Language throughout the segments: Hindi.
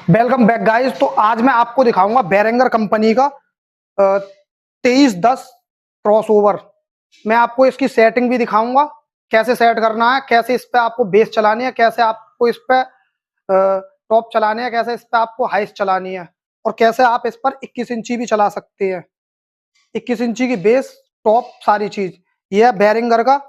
Welcome back guys. तो आज मैं आपको दिखाऊंगा बेरेंगर कंपनी का 2310 क्रॉस ओवर। मैं आपको इसकी सेटिंग भी दिखाऊंगा, कैसे सेट करना है, कैसे इस पे आपको बेस चलानी है, कैसे आपको इस पे टॉप चलानी है, कैसे इस पे आपको हाइस्ट चलानी है, और कैसे आप इस पर 21 इंची भी चला सकते हैं। 21 इंची की बेस, टॉप, सारी चीज। यह है बेरेंगर का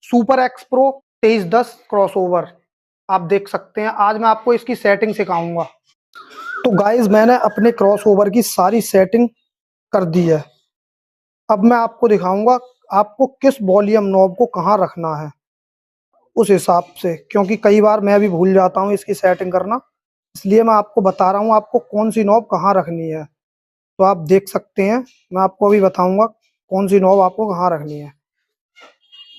super x pro 2310 cross over. आप देख सकते हैं। आज मैं आपको इसकी सेटिंग सिखाऊंगा। तो गाइज मैंने अपने क्रॉस ओवर की सारी सेटिंग कर दी है। अब मैं आपको दिखाऊंगा आपको किस वॉल्यूम नॉब को कहाँ रखना है उस हिसाब से, क्योंकि कई बार मैं भी भूल जाता हूँ इसकी सेटिंग करना। इसलिए मैं आपको बता रहा हूँ आपको कौन सी नॉब कहाँ रखनी है। तो आप देख सकते हैं, मैं आपको अभी बताऊंगा कौन सी नॉब आपको कहाँ रखनी है।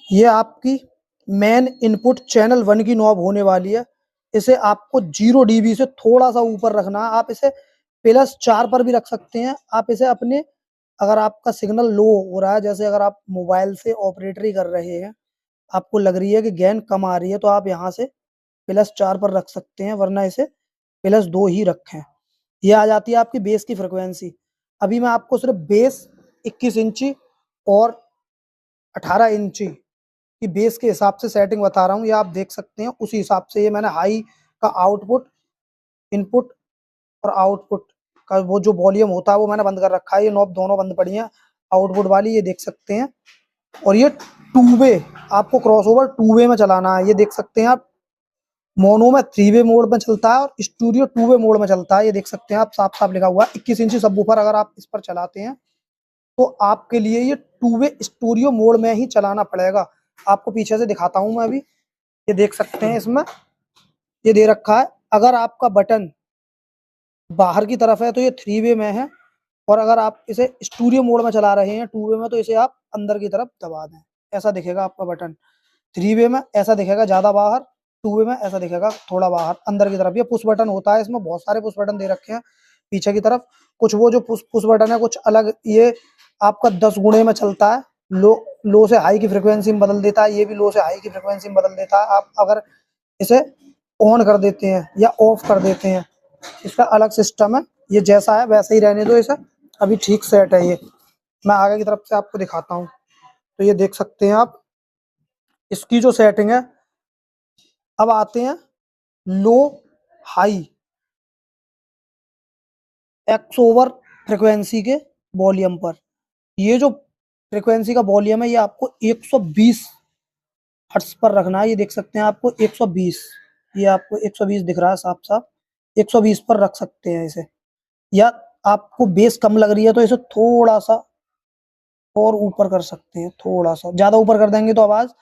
ये आपकी मेन इनपुट चैनल 1 की नॉब होने वाली है। इसे आपको 0 dB से थोड़ा सा ऊपर रखना है। आप इसे +4 पर भी रख सकते हैं। आप इसे अपने, अगर आपका सिग्नल लो हो रहा है, जैसे अगर आप मोबाइल से ऑपरेटरी कर रहे हैं, आपको लग रही है कि गेन कम आ रही है, तो आप यहाँ से +4 पर रख सकते हैं, वरना इसे +2 ही रखें। ये आ जाती है आपकी बेस की फ्रिक्वेंसी। अभी मैं आपको सिर्फ बेस 21 इंची और 18 इंची की बेस के हिसाब से सेटिंग बता रहा हूँ। ये आप देख सकते हैं। उसी हिसाब से ये मैंने हाई का आउटपुट, इनपुट और आउटपुट का वो जो वॉल्यूम होता है वो मैंने बंद कर रखा है। ये नॉब दोनों बंद पड़ी हैं, आउटपुट वाली, ये देख सकते हैं। और ये टू वे, आपको क्रॉस ओवर टू वे में चलाना है। ये देख सकते हैं आप, मोनो में 3 वे मोड में चलता है और स्टूडियो 2 वे मोड में चलता है। ये देख सकते हैं आप, साफ साफ लिखा हुआ है 21 इंची सबवूफर। अगर आप इस पर चलाते हैं तो आपके लिए ये 2 वे स्टूडियो मोड में ही चलाना पड़ेगा। आपको पीछे से दिखाता हूं मैं अभी। ये देख सकते हैं, इसमें ये दे रखा है, अगर आपका बटन बाहर की तरफ है तो ये 3 वे में है, और अगर आप इसे स्टूडियो मोड में चला रहे हैं 2 वे में, तो इसे आप अंदर की तरफ दबा दें। ऐसा दिखेगा आपका बटन। 3 वे में ऐसा दिखेगा ज्यादा बाहर, 2 वे में ऐसा दिखेगा थोड़ा बाहर अंदर की तरफ। ये पुश बटन होता है, इसमें बहुत सारे पुश बटन दे रखे हैं पीछे की तरफ। कुछ वो जो पुश बटन है कुछ अलग, ये आपका 10 गुणे में चलता है। लो से हाई की फ्रिक्वेंसी में बदल देता है, ये भी लो से हाई की फ्रिक्वेंसी में बदल देता है। आप अगर इसे ऑन कर देते हैं या ऑफ कर देते हैं, इसका अलग सिस्टम है। ये जैसा है वैसे ही रहने दो इसे, अभी ठीक सेट है ये। मैं आगे की तरफ से आपको दिखाता हूँ। तो ये देख सकते हैं आप, इसकी जो सेटिंग है। अब आते हैं लो हाई एक्स ओवर फ्रिक्वेंसी के वॉल्यूम पर। ये जो फ्रिक्वेंसी का वॉल्यूम है ये आपको 120 हर्ट्ज पर रखना है। ये देख सकते हैं आपको 120, ये आपको 120 दिख रहा है साफ साफ। 120 पर रख सकते हैं इसे। या आपको बेस कम लग रही है तो इसे थोड़ा सा और ऊपर कर सकते हैं। थोड़ा सा ज्यादा ऊपर कर देंगे तो आवाज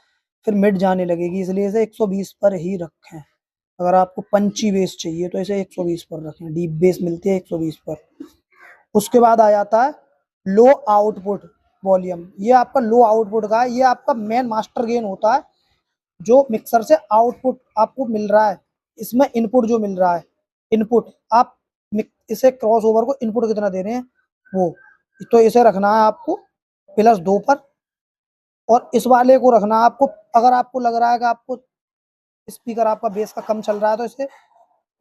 फिर मिट जाने लगेगी, इसलिए इसे 120 पर ही रखें। अगर आपको पंची बेस चाहिए तो इसे 120 पर रखें। डीप बेस मिलती है 120 पर। उसके बाद आ जाता है लो आउटपुट वॉल्यूम। ये आपका लो आउटपुट का है। ये आपका मेन मास्टर गेन होता है, जो मिक्सर से आउटपुट आपको मिल रहा है। इसमें इनपुट जो मिल रहा है, इनपुट आप इसे क्रॉस ओवर को इनपुट कितना दे रहे हैं वो, तो इसे रखना है आपको +2 पर। और इस वाले को रखना है आपको, अगर आपको लग रहा है कि आपको स्पीकर आपका बेस का कम चल रहा है तो इसे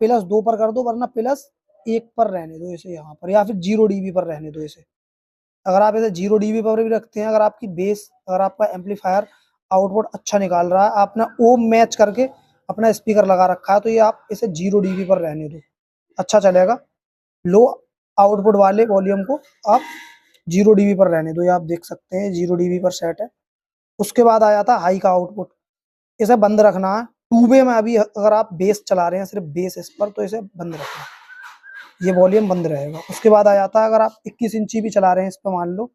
+2 पर कर दो, वरना +1 पर रहने दो इसे यहाँ पर, या फिर 0 dB पर रहने दो इसे। अगर आप इसे 0 dB पर भी रखते हैं, अगर आपकी बेस, अगर आपका एम्पलीफायर आउटपुट अच्छा निकाल रहा है, आपने ओम मैच करके अपना स्पीकर लगा रखा है, तो ये आप इसे 0 dB पर रहने दो, अच्छा चलेगा। लो आउटपुट वाले वॉल्यूम को आप 0 dB पर रहने दो। ये आप देख सकते हैं 0 dB पर सेट है। उसके बाद आ जाता है हाई का आउटपुट। इसे बंद रखना है 2 वे में। अभी अगर आप बेस चला रहे हैं, सिर्फ बेस इस पर, तो इसे बंद रखना, ये वॉल्यूम बंद रहेगा। उसके बाद आ जाता है, अगर आप 21 इंची भी चला रहे हैं इस पर, मान लो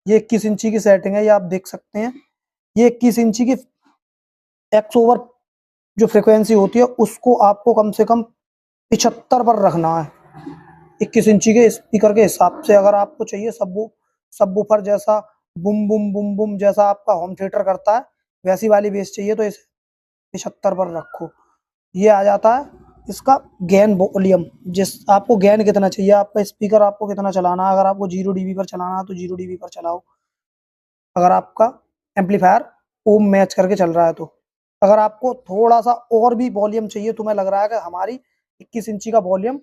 ये 21 इंची की सेटिंग है, ये आप देख सकते हैं। ये 21 इंची की एक्स ओवर जो फ्रिक्वेंसी होती है उसको आपको कम से कम 75 पर रखना है, 21 इंची के स्पीकर के हिसाब से। अगर आपको चाहिए सबवूफर जैसा बुम बुम बुम बुम जैसा आपका होम थिएटर करता है, वैसी वाली बेस चाहिए तो इसे 75 पर रखो। ये आ जाता है इसका गेन वॉल्यूम। जिस आपको गेन कितना चाहिए, आपका स्पीकर आपको कितना चलाना है। अगर आपको 0 dB पर चलाना है तो 0 dB पर चलाओ, अगर आपका एम्पलीफायर ओम मैच करके चल रहा है तो। अगर आपको थोड़ा सा और भी वॉल्यूम चाहिए, तुम्हें लग रहा है कि हमारी 21 इंची का वॉल्यूम,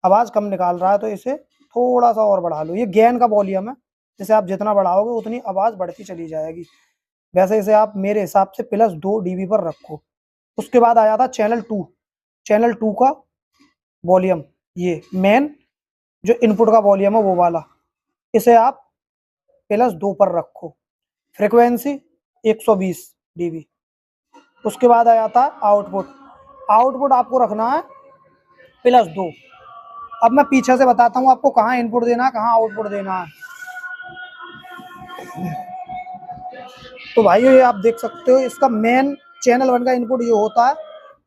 आवाज़ कम निकाल रहा है तो इसे थोड़ा सा और बढ़ा लो। ये गेन का वॉल्यूम है, जैसे आप जितना बढ़ाओगे उतनी आवाज़ बढ़ती चली जाएगी। वैसे इसे आप मेरे हिसाब से +2 dB पर रखो। उसके बाद आ जाता चैनल 2 का वॉल्यूम, ये मेन जो इनपुट का वॉल्यूम है वो वाला, इसे आप +2 पर रखो। Frequency 120 dB। उसके बाद आ जाता है आउटपुट आपको रखना है +2। अब मैं पीछे से बताता हूँ आपको कहाँ इनपुट देना है, कहाँ आउटपुट देना है। तो भाई ये आप देख सकते हो, इसका मेन चैनल 1 का इनपुट ये होता है,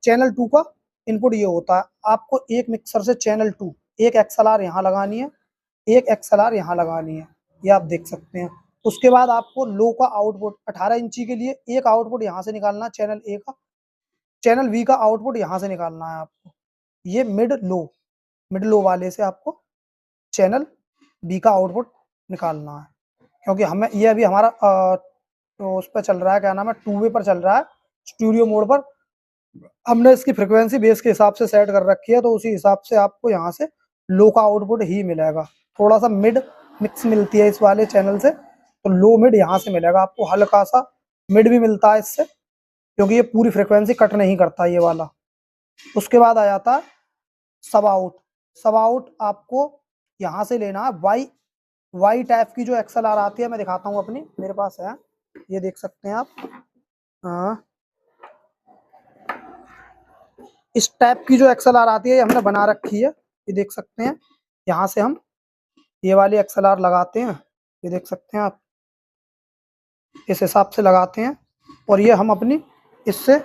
चैनल 2 का इनपुट ये होता है। आपको एक मिक्सर से चैनल 2 एक XLR यहाँ लगानी है, एक XLR यहाँ लगानी है, ये आप देख सकते हैं। उसके बाद आपको लो का आउटपुट 18 इंची के लिए एक आउटपुट यहाँ से निकालना है, चैनल A का। चैनल V का आउटपुट यहाँ से निकालना है आपको। ये मिड लो वाले से आपको चैनल B का आउटपुट निकालना है, क्योंकि हमें ये अभी हमारा तो उस पर चल रहा है, क्या नाम है, 2 वे पर चल रहा है, स्टूडियो मोड पर। हमने इसकी फ्रिक्वेंसी बेस के हिसाब से सेट कर रखी है, तो उसी हिसाब से आपको यहाँ से लो का आउटपुट ही मिलेगा। थोड़ा सा मिड मिक्स मिलती है इस वाले चैनल से, तो लो मिड यहाँ से मिलेगा आपको, हल्का सा मिड भी मिलता है इससे, क्योंकि ये पूरी फ्रिक्वेंसी कट नहीं करता ये वाला। उसके बाद आ जाता है सब आउट आपको यहाँ से लेना है वाई टाइप की जो XLR आती है, मैं दिखाता हूँ अपनी, मेरे पास है, ये देख सकते हैं आप। इस टाइप की जो XLR आती है ये हमने बना रखी है, ये देख सकते हैं। यहाँ से हम ये वाली XLR लगाते हैं, ये देख सकते हैं आप, इस हिसाब से लगाते हैं, और ये हम अपनी इससे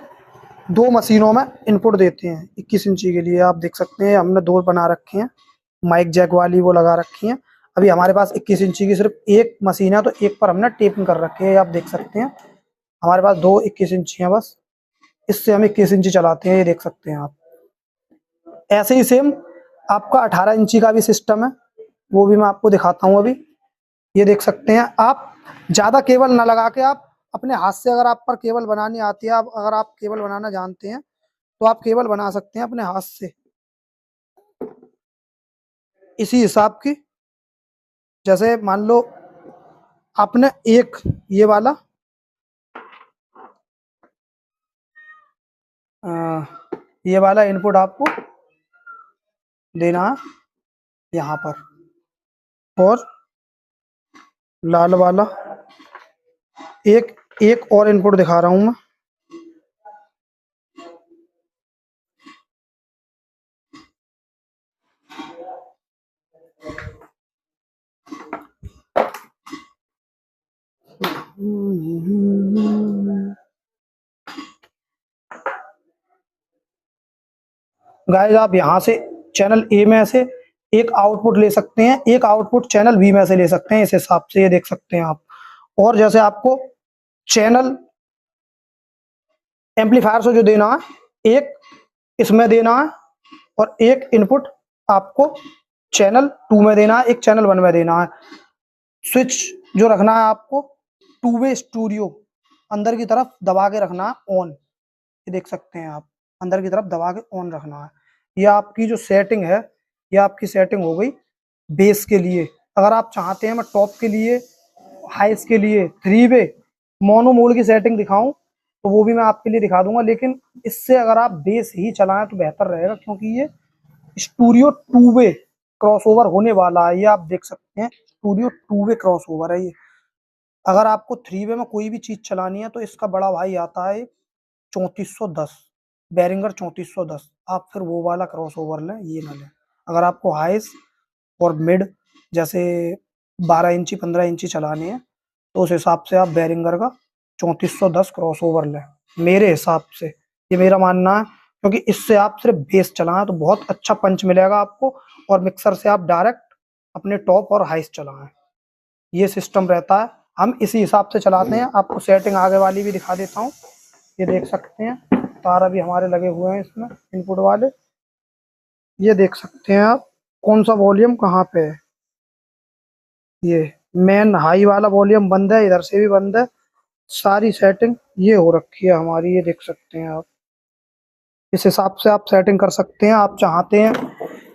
2 मशीनों में इनपुट देते हैं। 21 इंची के लिए आप देख सकते हैं हमने 2 बना रखे हैं, माइक जैक वाली वो लगा रखी हैं। अभी हमारे पास 21 इंची की सिर्फ एक मशीन है, तो एक पर हमने टेपिंग कर रखी है, आप देख सकते हैं। हमारे पास 2 21 इंची हैं बस, इससे हम 21 इंची चलाते हैं, ये देख सकते हैं आप। ऐसे ही सेम आपका 18 इंची का भी सिस्टम है, वो भी मैं आपको दिखाता हूँ अभी। ये देख सकते हैं आप, ज़्यादा केबल ना लगा के आप अपने हाथ से, अगर आप पर केबल बनानी आती है, अगर आप केबल बनाना जानते हैं तो आप केबल बना सकते हैं अपने हाथ से, इसी हिसाब की। जैसे मान लो आपने एक ये वाला ये वाला इनपुट आपको देना है यहाँ पर, और लाल वाला एक और इनपुट दिखा रहा हूँ मैं। गाइस आप यहाँ से चैनल ए में से एक आउटपुट ले सकते हैं, एक आउटपुट चैनल बी में से ले सकते हैं, इस हिसाब से, ये देख सकते हैं आप। और जैसे आपको चैनल एम्पलीफायर से जो देना है, एक इसमें देना है, और एक इनपुट आपको चैनल 2 में देना है, एक चैनल 1 में देना है। स्विच जो रखना है आपको 2 वे स्टूडियो, अंदर की तरफ दबा के रखना है ऑन, ये देख सकते हैं आप, अंदर की तरफ दबा के ऑन रखना है। ये आपकी जो सेटिंग है, ये आपकी सेटिंग हो गई बेस के लिए। अगर आप चाहते हैं मैं टॉप के लिए, हाइस के लिए 3 वे मोनो मोड की सेटिंग दिखाऊं, तो वो भी मैं आपके लिए दिखा दूंगा, लेकिन इससे अगर आप बेस ही चलाएं तो बेहतर रहेगा, क्योंकि ये स्टूडियो 2 वे क्रॉसओवर होने वाला है। ये आप देख सकते हैं, स्टूडियो 2 वे क्रॉसओवर है ये। अगर आपको 3 वे में कोई भी चीज चलानी है तो इसका बड़ा भाई आता है 3410, बैरिंगर 3410, आप फिर वो वाला क्रॉसओवर लें, ये ना लें। अगर आपको हाइस और मिड जैसे 12 इंची 15 इंची चलाने हैं, तो उस हिसाब से आप बैरिंगर का 3410 क्रॉसओवर लें, मेरे हिसाब से, ये मेरा मानना है। क्योंकि इससे आप सिर्फ बेस चलाएं तो बहुत अच्छा पंच मिलेगा आपको, और मिक्सर से आप डायरेक्ट अपने टॉप और हाइस चलाएं, ये सिस्टम रहता है। हम इसी हिसाब से चलाते हैं। आपको सेटिंग आगे वाली भी दिखा देता हूँ, ये देख सकते हैं, तार अभी हमारे लगे हुए हैं इसमें इनपुट वाले, ये देख सकते हैं आप कौन सा वॉल्यूम कहाँ पे है। ये मेन हाई वाला वॉल्यूम बंद है, इधर से भी बंद है, सारी सेटिंग ये हो रखी है हमारी, ये देख सकते हैं आप। इस हिसाब से आप सेटिंग कर सकते हैं। आप चाहते हैं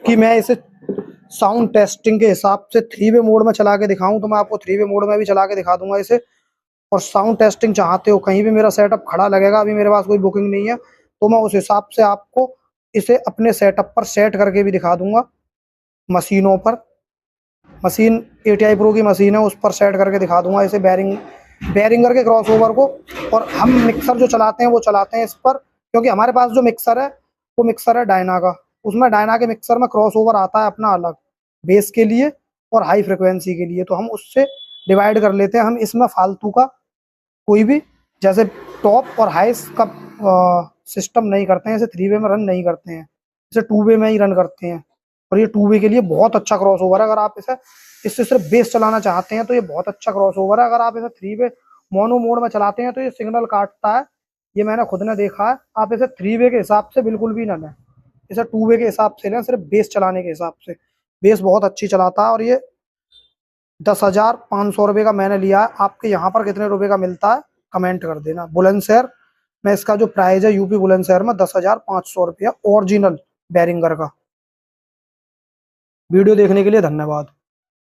कि मैं इसे साउंड टेस्टिंग के हिसाब से 3 वे मोड में चला के दिखाऊं तो मैं आपको 3 वे मोड में भी चला के दिखा दूंगा इसे। और साउंड टेस्टिंग चाहते हो कहीं भी मेरा सेटअप खड़ा लगेगा, अभी मेरे पास कोई बुकिंग नहीं है, तो मैं उस हिसाब से आपको इसे अपने सेटअप पर सेट करके भी दिखा दूंगा। मशीनों पर, मशीन ATI प्रो की मशीन है, उस पर सेट करके दिखा दूंगा इसे बैरिंगर के क्रॉसओवर को। और हम मिक्सर जो चलाते हैं वो चलाते हैं इस पर, क्योंकि हमारे पास जो मिक्सर है वो मिक्सर है डायना का। उसमें डायना के मिक्सर में क्रॉसओवर आता है अपना अलग, बेस के लिए और हाई फ्रिक्वेंसी के लिए, तो हम उससे डिवाइड कर लेते हैं। हम इसमें फालतू का कोई भी जैसे टॉप और हाईस का सिस्टम नहीं करते हैं, इसे 3 वे में रन नहीं करते हैं, इसे 2 वे में ही रन करते हैं। और ये 2 वे के लिए बहुत अच्छा क्रॉसओवर है। अगर आप इससे सिर्फ बेस चलाना चाहते हैं तो ये बहुत अच्छा क्रॉसओवर है। अगर आप इसे 3 वे मोनो मोड में चलाते हैं तो ये सिग्नल काटता है, ये मैंने खुद ने देखा है। आप इसे 3 वे के हिसाब से बिल्कुल भी ना लें, इसे 2 वे के हिसाब से लें, सिर्फ बेस चलाने के हिसाब से। बेस बहुत अच्छी चलाता है। और ये 10,500 रुपये का मैंने लिया है। आपके यहाँ पर कितने रुपए का मिलता है कमेंट कर देना। बुलंदशहर में इसका जो प्राइस है, यूपी बुलंदशहर में 10,500 रुपया ओरिजिनल बैरिंगर का। वीडियो देखने के लिए धन्यवाद।